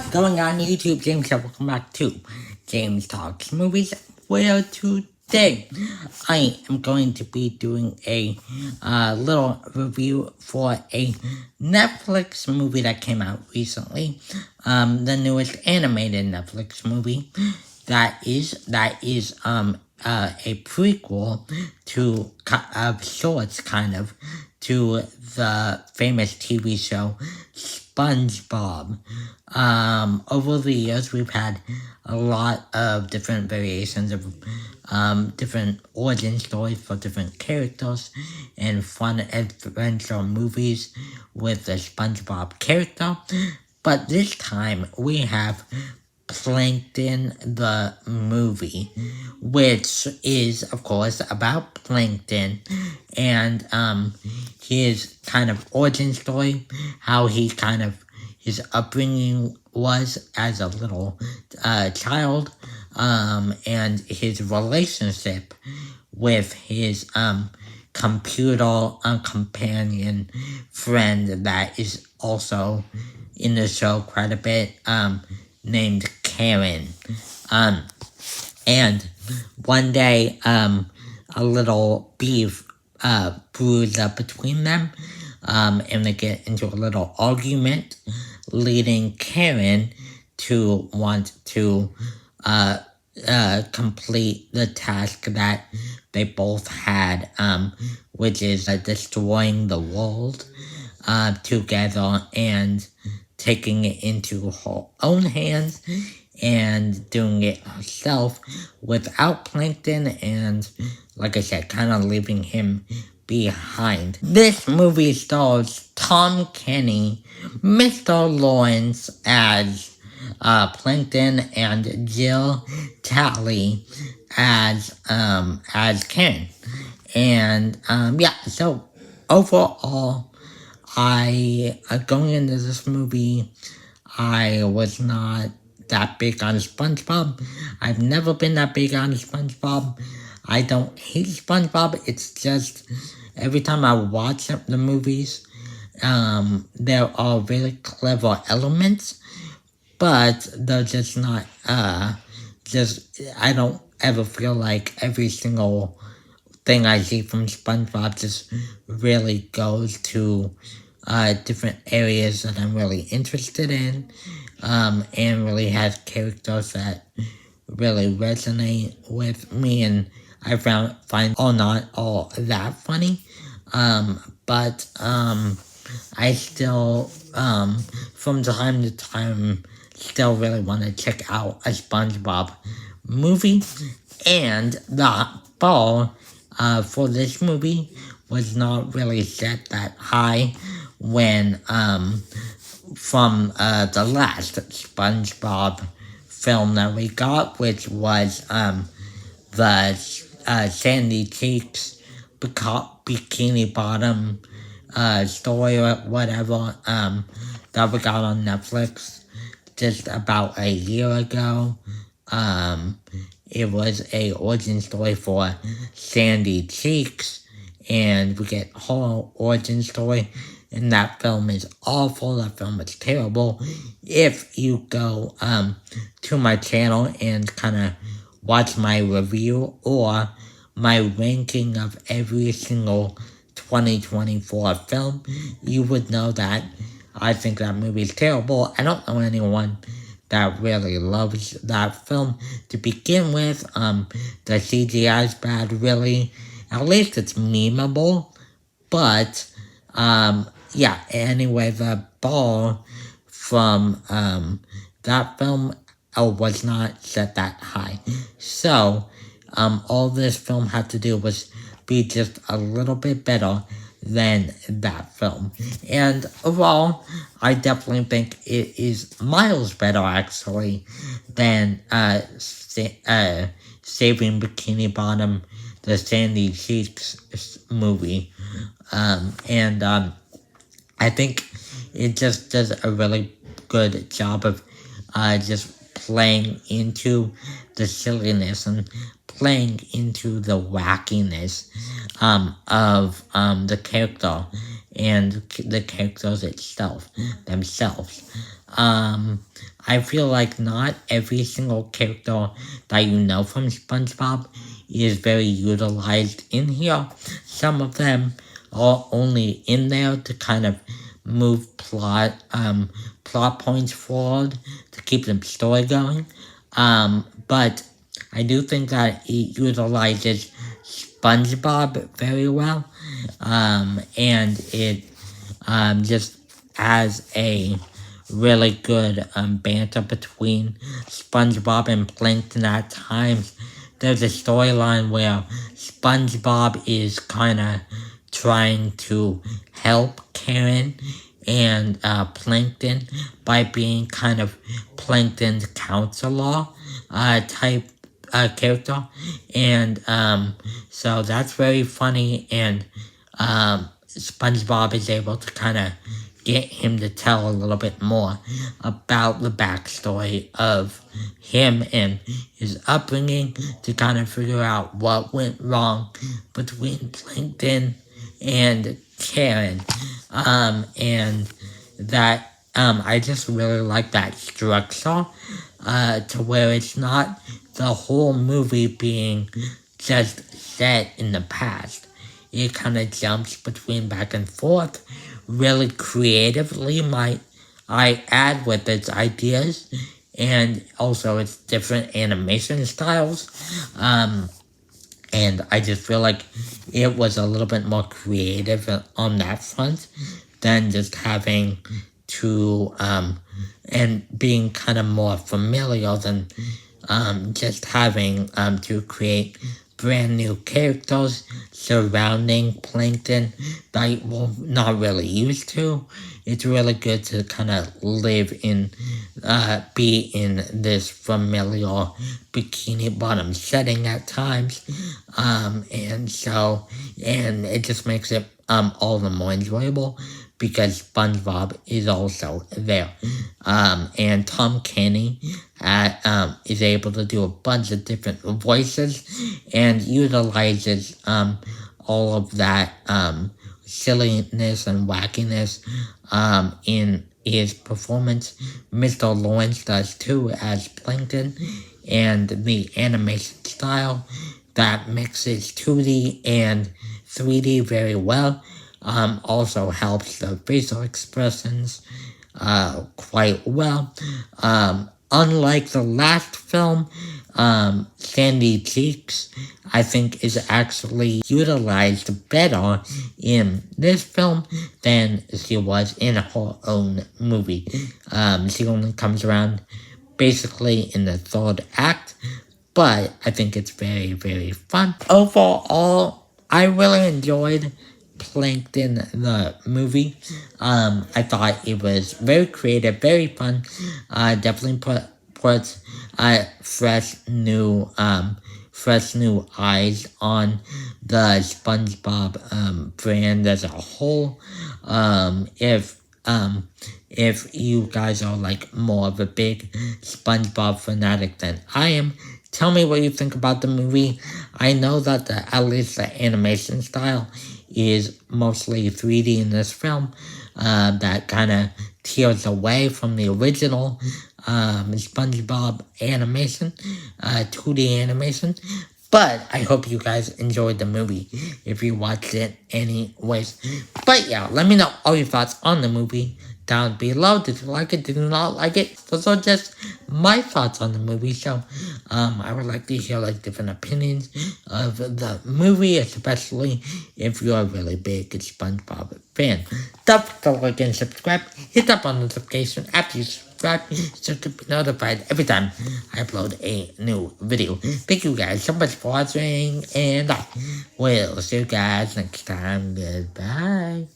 What's going on YouTube? James here. Welcome back to James Talks Movies, where today I am going to be doing a little review for a Netflix movie that came out recently. The newest animated Netflix movie that is a prequel to sorts, kind of, to the famous TV show SpongeBob. Over the years, we've had a lot of different variations of different origin stories for different characters and fun adventure movies with the SpongeBob character. But this time, we have Plankton the movie, which is, of course, about Plankton and his kind of origin story, how he kind of, his upbringing was as a little child, and his relationship with his computer companion friend that is also in the show quite a bit, named Karen. And one day, a little beef brews up between them, and they get into a little argument, leading Karen to want to complete the task that they both had, which is destroying the world together and taking it into her own hands and doing it herself without Plankton and, like I said, kind of leaving him behind. This movie stars Tom Kenny, Mr. Lawrence as Plankton, and Jill Talley as Karen. And yeah, so overall, going into this movie, I was not that big on SpongeBob. I've never been that big on SpongeBob. I don't hate SpongeBob. It's just, every time I watch the movies, there are very clever elements, but they're just not, I don't ever feel like every single thing I see from SpongeBob just really goes to different areas that I'm really interested in, and really has characters that really resonate with me, and I find all not all that funny, but I still, from time to time, still really want to check out a SpongeBob movie, and the bar for this movie was not really set that high when, from the last SpongeBob film that we got, which was the Sandy Cheeks Bikini Bottom story or whatever that we got on Netflix just about a year ago. It was a origin story for Sandy Cheeks, and we get her origin story, and that film is awful. That film is terrible. If you go to my channel and kind of watch my review or my ranking of every single 2024 film, you would know that I think that movie is terrible. I don't know anyone that really loves that film to begin with. The CGI is bad, really. At least it's memeable. But, yeah, anyway, the bar from that film was not set that high. So, all this film had to do was be just a little bit better than that film. And overall, I definitely think it is miles better, actually, than Saving Bikini Bottom, the Sandy Cheeks movie. And I think it just does a really good job of just playing into the silliness and playing into the wackiness of the character and the characters themselves. I feel like not every single character that you know from SpongeBob is very utilized in here. Some of them are only in there to kind of move plot points forward to keep the story going. But I do think that it utilizes SpongeBob very well, and it just as a really good banter between SpongeBob and Plankton at times. There's a storyline where SpongeBob is kind of trying to help Karen and Plankton by being kind of Plankton's counselor type character, and so that's very funny, and SpongeBob is able to kind of get him to tell a little bit more about the backstory of him and his upbringing to kind of figure out what went wrong between Plankton and Karen. And that I just really like that structure to where it's not the whole movie being just set in the past. It kind of jumps between back and forth really creatively, might I add, with its ideas and also its different animation styles. And I just feel like it was a little bit more creative on that front than just having to, and being kind of more familiar than just having to create brand new characters surrounding Plankton that we're not really used to. It's really good to kind of live in, be in this familiar Bikini Bottom setting at times. And so, and it just makes it all the more enjoyable because SpongeBob is also there. And Tom Kenny is able to do a bunch of different voices and utilizes all of that silliness and wackiness in his performance. Mr. Lawrence does too as Plankton, and the animation style that mixes 2D and 3D very well also helps the facial expressions quite well. Unlike the last film, Sandy Cheeks, I think, is actually utilized better in this film than she was in her own movie. She only comes around basically in the third act, but I think it's very, very fun. Overall, I really enjoyed Plankton, the movie. I thought it was very creative, very fun. Definitely puts fresh new eyes on the SpongeBob brand as a whole. If you guys are like more of a big SpongeBob fanatic than I am, tell me what you think about the movie. I know that at least the animation style is mostly 3D in this film. That kind of tears away from the original SpongeBob animation, 2D animation. But I hope you guys enjoyed the movie if you watched it anyways. But yeah, let me know all your thoughts on the movie down below. Did you like it? Did you not like it? Those are just my thoughts on the movie. So I would like to hear like different opinions of the movie, especially if you're a really big SpongeBob fan. Don't forget to like and subscribe. Hit that bell notification after you subscribe so to be notified every time I upload a new video. Thank you guys so much for watching, and I will see you guys next time. Goodbye.